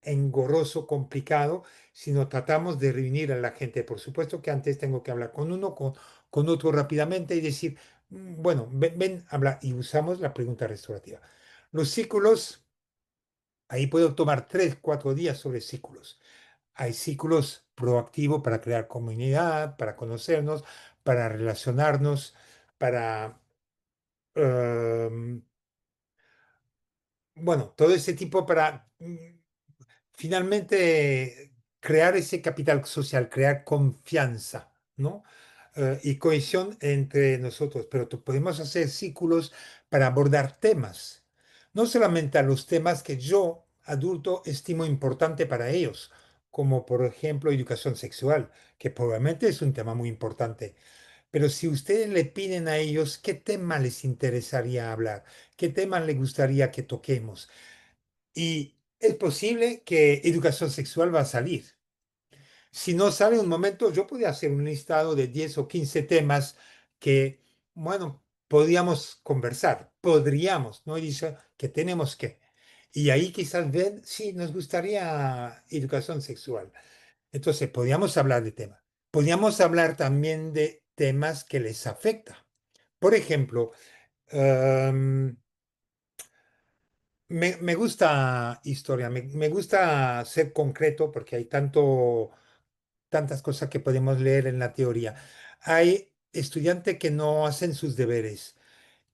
S1: engorroso, complicado, sino tratamos de reunir a la gente. Por supuesto que antes tengo que hablar con uno, con otro rápidamente y decir, bueno, ven, ven, habla, y usamos la pregunta restaurativa. Los círculos, ahí puedo tomar 3, 4 días sobre círculos. Hay círculos proactivos para crear comunidad, para conocernos, para relacionarnos, para, bueno, todo ese tipo para finalmente crear ese capital social, crear confianza, ¿no? Y cohesión entre nosotros, pero podemos hacer círculos para abordar temas, no solamente a los temas que yo, adulto, estimo importante para ellos, como por ejemplo educación sexual, que probablemente es un tema muy importante. Pero si ustedes le piden a ellos qué tema les interesaría hablar, qué tema les gustaría que toquemos, y es posible que educación sexual va a salir. Si no sale un momento, yo podría hacer un listado de 10 o 15 temas que, bueno, podríamos conversar, podríamos, no dice que tenemos que. Y ahí quizás ven, sí, nos gustaría educación sexual. Entonces, podríamos hablar de temas. Podríamos hablar también de temas que les afecta. Por ejemplo, em, me gusta historia, me gusta ser concreto porque hay tantas cosas que podemos leer en la teoría. Hay estudiantes que no hacen sus deberes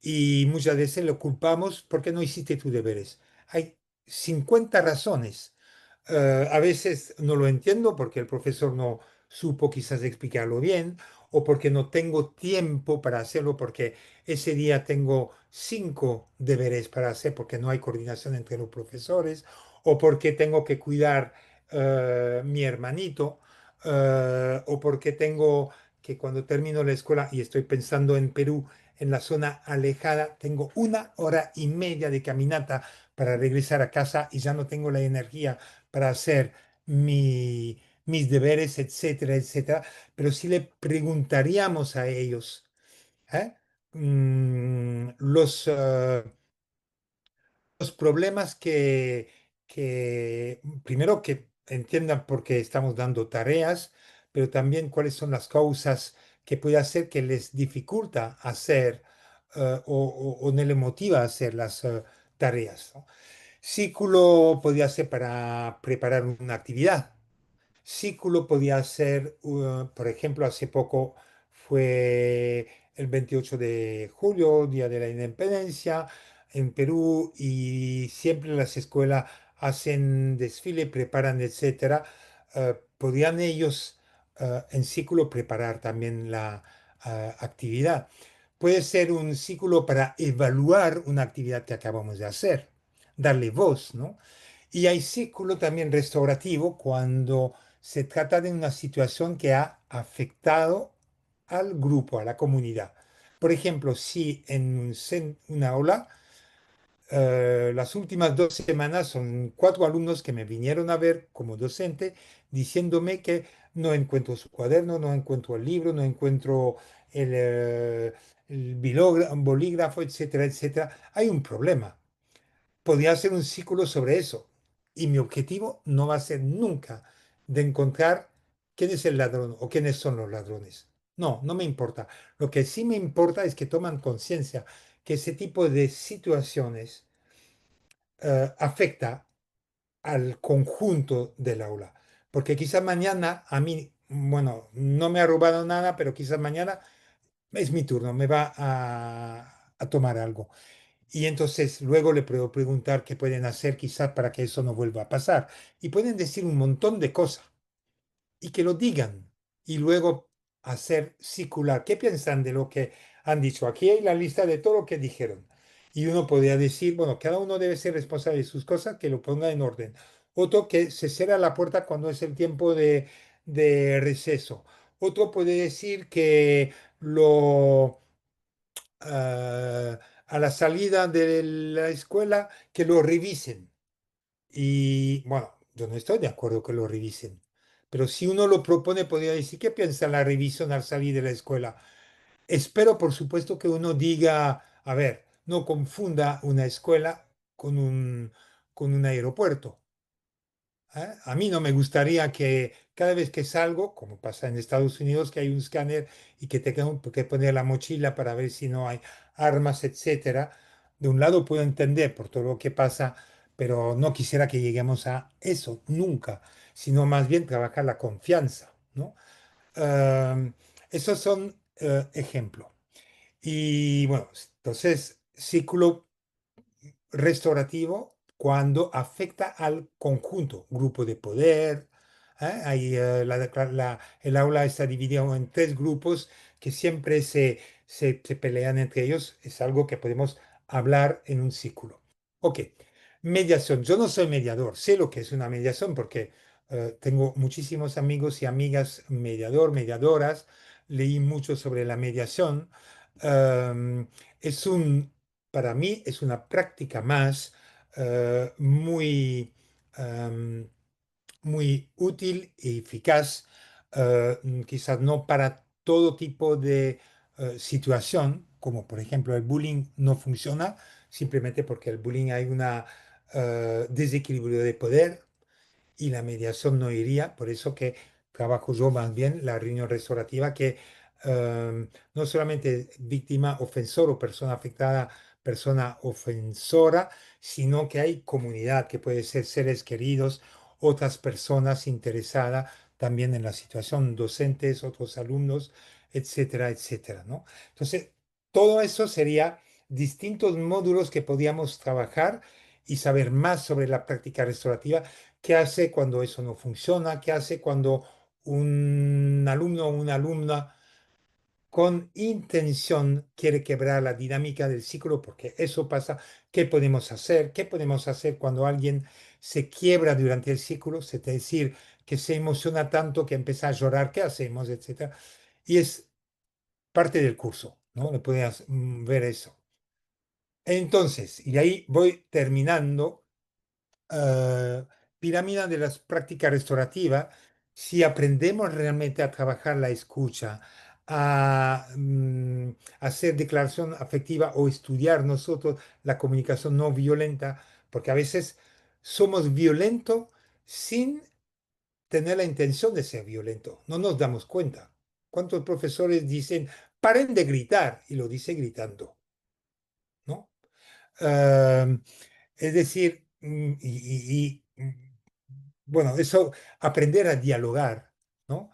S1: y muchas veces lo culpamos porque no hiciste tus deberes. Hay 50 razones. A veces no lo entiendo porque el profesor no supo quizás explicarlo bien o porque no tengo tiempo para hacerlo porque ese día tengo 5 deberes para hacer porque no hay coordinación entre los profesores o porque tengo que cuidar mi hermanito o porque tengo que cuando termino la escuela y estoy pensando en Perú, en la zona alejada, tengo 1 hora y media de caminata para regresar a casa y ya no tengo la energía para hacer mis deberes, etcétera, etcétera. Pero si le preguntaríamos a ellos, ¿eh? Los problemas primero que entiendan por qué estamos dando tareas, pero también cuáles son las causas que puede hacer que les dificulta hacer o no les motiva a hacer las tareas, ¿no? Círculo podría ser para preparar una actividad. Círculo podía ser, por ejemplo, hace poco fue el 28 de julio, Día de la Independencia en Perú, y siempre las escuelas hacen desfile, preparan, etcétera. Podían ellos en círculo preparar también la actividad. Puede ser un círculo para evaluar una actividad que acabamos de hacer, darle voz, ¿no? Y hay círculo también restaurativo cuando se trata de una situación que ha afectado al grupo, a la comunidad. Por ejemplo, si en una aula, las últimas 2 semanas son 4 alumnos que me vinieron a ver como docente diciéndome que no encuentro su cuaderno, no encuentro el libro, no encuentro el bolígrafo, etcétera, etcétera. Hay un problema. Podría hacer un círculo sobre eso. Y mi objetivo no va a ser nunca de encontrar quién es el ladrón o quiénes son los ladrones. No, no me importa. Lo que sí me importa es que toman conciencia que ese tipo de situaciones afecta al conjunto del aula. Porque quizás mañana a mí, bueno, no me ha robado nada, pero quizás mañana es mi turno, me va a tomar algo. Y entonces luego le puedo preguntar qué pueden hacer quizás para que eso no vuelva a pasar. Y pueden decir un montón de cosas y que lo digan y luego hacer circular. ¿Qué piensan de lo que han dicho? Aquí hay la lista de todo lo que dijeron. Y uno podría decir, bueno, cada uno debe ser responsable de sus cosas, que lo ponga en orden. Otro que se cierra la puerta cuando es el tiempo de receso. Otro puede decir que lo a la salida de la escuela que lo revisen. Y bueno, yo no estoy de acuerdo que lo revisen. Pero si uno lo propone, podría decir, ¿qué piensa la revisión al salir de la escuela? Espero, por supuesto, que uno diga, a ver, no confunda una escuela con un aeropuerto. ¿Eh? A mí no me gustaría que cada vez que salgo, como pasa en Estados Unidos, que hay un escáner y que tengo que poner la mochila para ver si no hay armas, etcétera. De un lado puedo entender por todo lo que pasa, pero no quisiera que lleguemos a eso nunca, sino más bien trabajar la confianza, ¿no? Um, Esos son ejemplos. Y bueno, entonces, ciclo restaurativo cuando afecta al conjunto, grupo de poder. Ahí, el aula está dividido en tres grupos que siempre se pelean entre ellos. Es algo que podemos hablar en un círculo. Ok, mediación. Yo no soy mediador, sé lo que es una mediación porque tengo muchísimos amigos y amigas mediadoras. Leí mucho sobre la mediación. Um, es un para mí es una práctica más muy, em, muy útil y eficaz, quizás no para todo tipo de situación, como por ejemplo el bullying no funciona, simplemente porque el bullying hay un desequilibrio de poder y la mediación no iría, por eso que trabajo yo más bien la reunión restaurativa que no solamente víctima, ofensor o persona afectada, persona ofensora, sino que hay comunidad que puede ser seres queridos, otras personas interesadas también en la situación, docentes, otros alumnos, etcétera, etcétera, ¿no? Entonces, todo eso sería distintos módulos que podíamos trabajar y saber más sobre la práctica restaurativa. ¿Qué hace cuando eso no funciona? ¿Qué hace cuando un alumno o una alumna con intención quiere quebrar la dinámica del ciclo? Porque eso pasa. ¿Qué podemos hacer? ¿Qué podemos hacer cuando alguien se quiebra durante el ciclo? Es decir, que se emociona tanto que empieza a llorar. ¿Qué hacemos? Etcétera. Y es parte del curso, ¿no? Le puedes ver eso. Entonces, y ahí voy terminando eh, pirámide de las prácticas restaurativas, si aprendemos realmente a trabajar la escucha, a hacer declaración afectiva o estudiar nosotros la comunicación no violenta, porque a veces somos violentos sin tener la intención de ser violentos, no nos damos cuenta. ¿Cuántos profesores dicen, paren de gritar? Y lo dice gritando, ¿no? Eh, es decir, bueno, eso, aprender a dialogar, ¿no?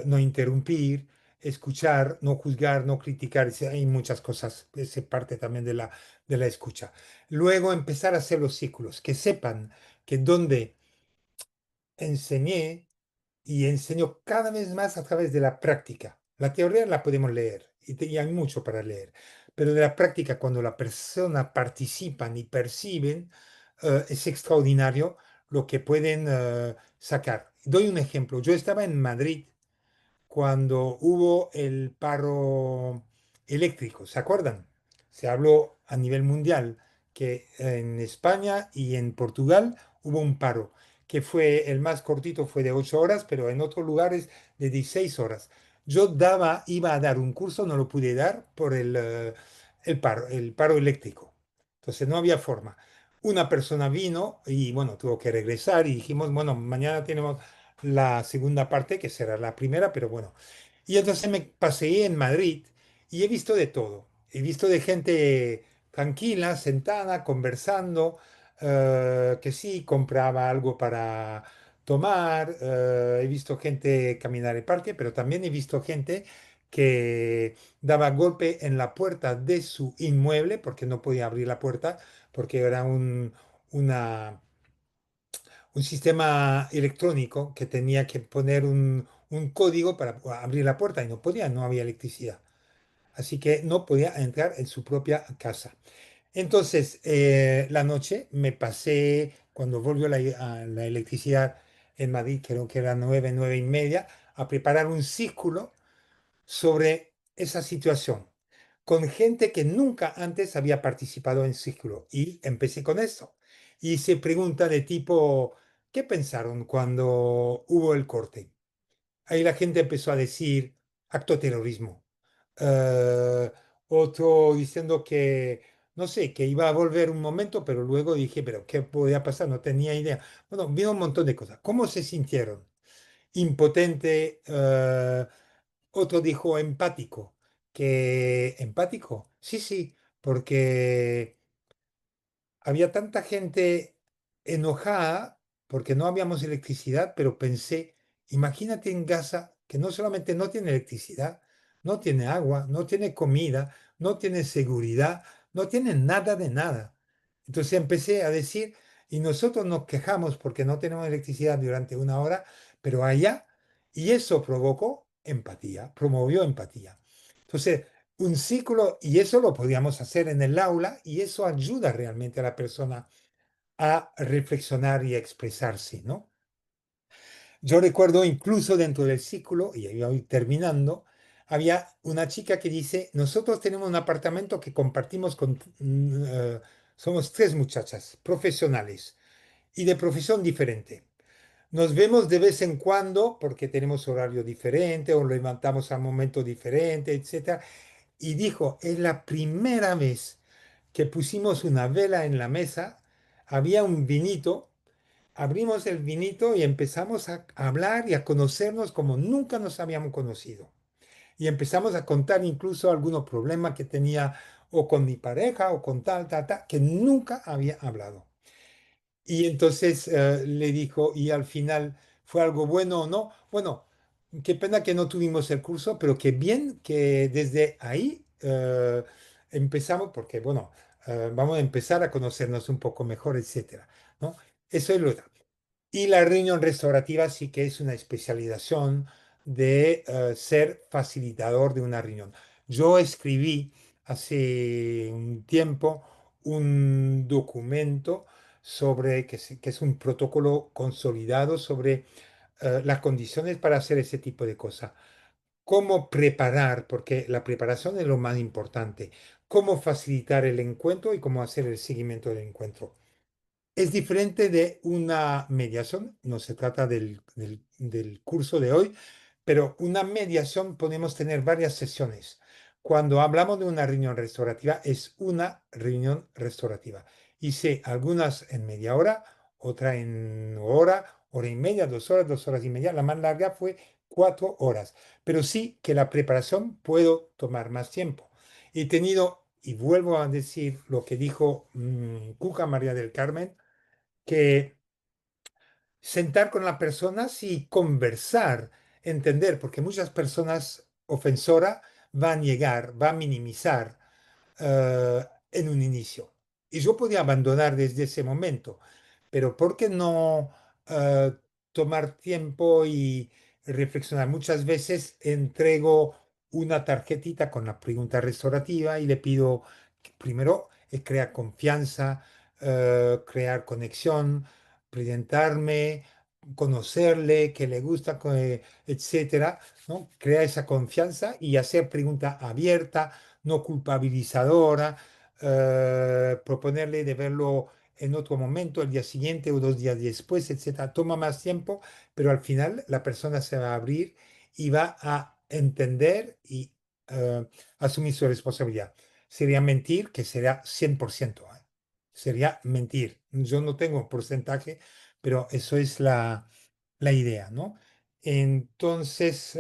S1: No interrumpir, escuchar, no juzgar, no criticar, hay muchas cosas, es parte también de la escucha. Luego empezar a hacer los círculos, que sepan que donde enseñé y enseño cada vez más a través de la práctica. La teoría la podemos leer y hay mucho para leer, pero de la práctica, cuando la persona participan y perciben, es extraordinario lo que pueden sacar. Doy un ejemplo. Yo estaba en Madrid cuando hubo el paro eléctrico, ¿se acuerdan? Se habló a nivel mundial que en España y en Portugal hubo un paro, que fue el más cortito, fue de 8 horas, pero en otros lugares de 16 horas. Yo iba a dar un curso, no lo pude dar por el paro eléctrico. Entonces no había forma. Una persona vino y bueno, tuvo que regresar y dijimos, bueno, mañana tenemos la segunda parte, que será la primera, pero bueno. Y entonces me paseé en Madrid y he visto de todo. He visto de gente tranquila, sentada, conversando, que sí compraba algo para tomar. He visto gente caminar el parque, pero también he visto gente que daba golpe en la puerta de su inmueble porque no podía abrir la puerta porque era una un sistema electrónico que tenía que poner un código para abrir la puerta y no podía, no había electricidad. Así que no podía entrar en su propia casa. Entonces, la noche me pasé, cuando volvió la electricidad en Madrid, creo que era 9, 9:30, a preparar un círculo sobre esa situación. con gente que nunca antes había participado en círculo. Y empecé con eso. Y se pregunta de tipo, ¿qué pensaron cuando hubo el corte? Ahí la gente empezó a decir acto terrorismo. Eh, Otro diciendo que, no sé, que iba a volver un momento, pero luego dije, pero ¿qué podía pasar? No tenía idea. Bueno, vino un montón de cosas. ¿Cómo se sintieron? Impotente. Otro dijo empático. ¿Que empático? Sí, sí, porque había tanta gente enojada porque no habíamos electricidad, pero pensé, imagínate en Gaza que no solamente no tiene electricidad, no tiene agua, no tiene comida, no tiene seguridad, no tiene nada de nada. Entonces empecé a decir, y nosotros nos quejamos porque no tenemos electricidad durante una hora, pero allá, y eso provocó empatía, promovió empatía. Entonces, un círculo, y eso lo podíamos hacer en el aula, y eso ayuda realmente a la persona a reflexionar y a expresarse, ¿no? Yo recuerdo incluso dentro del círculo, y ahí voy terminando, había una chica que dice, nosotros tenemos un apartamento que compartimos con, somos tres muchachas profesionales y de profesión diferente. Nos vemos de vez en cuando porque tenemos horario diferente o levantamos a momento diferente, etcétera. Y dijo, es la primera vez que pusimos una vela en la mesa, había un vinito, abrimos el vinito y empezamos a hablar y a conocernos como nunca nos habíamos conocido. Y empezamos a contar incluso algunos problemas que tenía o con mi pareja o con tal, tal, tal, que nunca había hablado. Y entonces le dijo, y al final, ¿fue algo bueno o no? Bueno, qué pena que no tuvimos el curso, pero qué bien que desde ahí empezamos, porque bueno, vamos a empezar a conocernos un poco mejor, etcétera, ¿no? Eso es lo otro. Y la reunión restaurativa sí que es una especialización de ser facilitador de una reunión. Yo escribí hace un tiempo un documento sobre, que es un protocolo consolidado sobre las condiciones para hacer ese tipo de cosas. Cómo preparar, porque la preparación es lo más importante. Cómo facilitar el encuentro y cómo hacer el seguimiento del encuentro. Es diferente de una mediación, no se trata del curso de hoy, pero una mediación podemos tener varias sesiones. Cuando hablamos de una reunión restaurativa, es una reunión restaurativa. Hice algunas en media hora, otra en hora y media, 2 horas, 2 horas y media. La más larga fue 4 horas. Pero sí que la preparación puedo tomar más tiempo. He tenido, y vuelvo a decir lo que dijo Cuca María del Carmen, que sentar con las personas y conversar, entender, porque muchas personas ofensoras van a llegar, van a minimizar en un inicio. Y yo podía abandonar desde ese momento, pero ¿por qué no eh, tomar tiempo y reflexionar? Muchas veces entrego una tarjetita con la pregunta restaurativa y le pido que primero crear confianza, crear conexión, presentarme, conocerle, que le gusta, etcétera, ¿no? Crear esa confianza y hacer pregunta abierta, no culpabilizadora, proponerle de verlo en otro momento, el día siguiente o 2 días después, etcétera. Toma más tiempo, pero al final la persona se va a abrir y va a entender y eh, asumir su responsabilidad. Sería mentir, que será 100%, ¿eh? Sería mentir. Yo no tengo porcentaje, pero eso es la idea, ¿no? Entonces,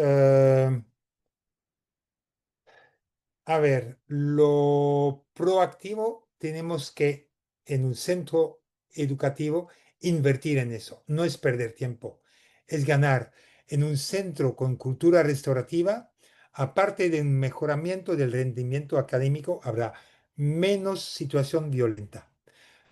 S1: a ver, lo proactivo tenemos que en un centro educativo invertir en eso. No es perder tiempo, es ganar. En un centro con cultura restaurativa, aparte de un mejoramiento del rendimiento académico, habrá menos situación violenta,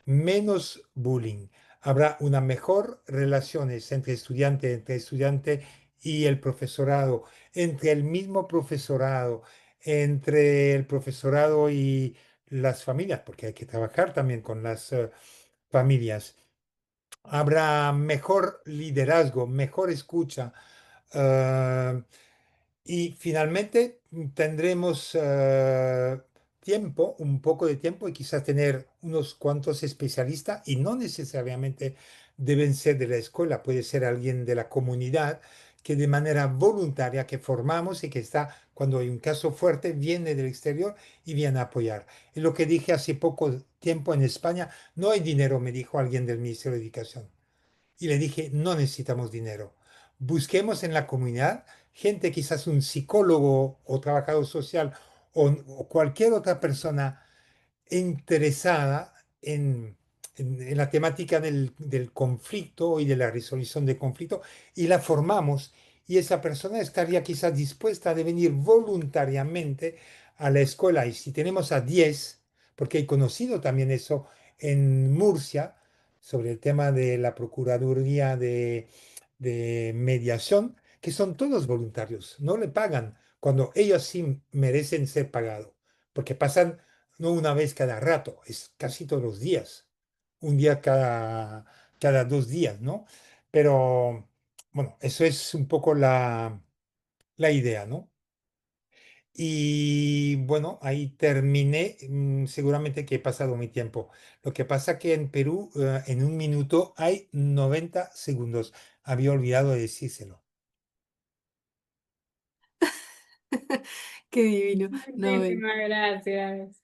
S1: menos bullying. Habrá una mejor relaciones entre estudiante y el profesorado, entre el mismo profesorado, entre el profesorado y las familias, porque hay que trabajar también con las familias. Habrá mejor liderazgo, mejor escucha. Y finalmente, tendremos tiempo, un poco de tiempo y quizás tener unos cuantos especialistas y no necesariamente deben ser de la escuela, puede ser alguien de la comunidad que de manera voluntaria que formamos y que está, cuando hay un caso fuerte, viene del exterior y viene a apoyar. Es lo que dije hace poco tiempo en España, no hay dinero, me dijo alguien del Ministerio de Educación. Y le dije, no necesitamos dinero. Busquemos en la comunidad gente, quizás un psicólogo o trabajador social o cualquier otra persona interesada en la temática del conflicto y de la resolución de conflicto y la formamos y esa persona estaría quizás dispuesta de venir voluntariamente a la escuela y si tenemos a 10 porque he conocido también eso en Murcia, sobre el tema de la Procuraduría de Mediación, que son todos voluntarios, no le pagan cuando ellos sí merecen ser pagados, porque pasan no una vez cada rato, es casi todos los días, un día cada 2 días, ¿no? Pero bueno, eso es un poco la idea, ¿no? Y bueno, ahí terminé, seguramente que he pasado mi tiempo. Lo que pasa que en Perú, en un minuto hay 90 segundos. Había olvidado de decírselo.
S2: Qué divino. No,
S3: Muchísimas gracias.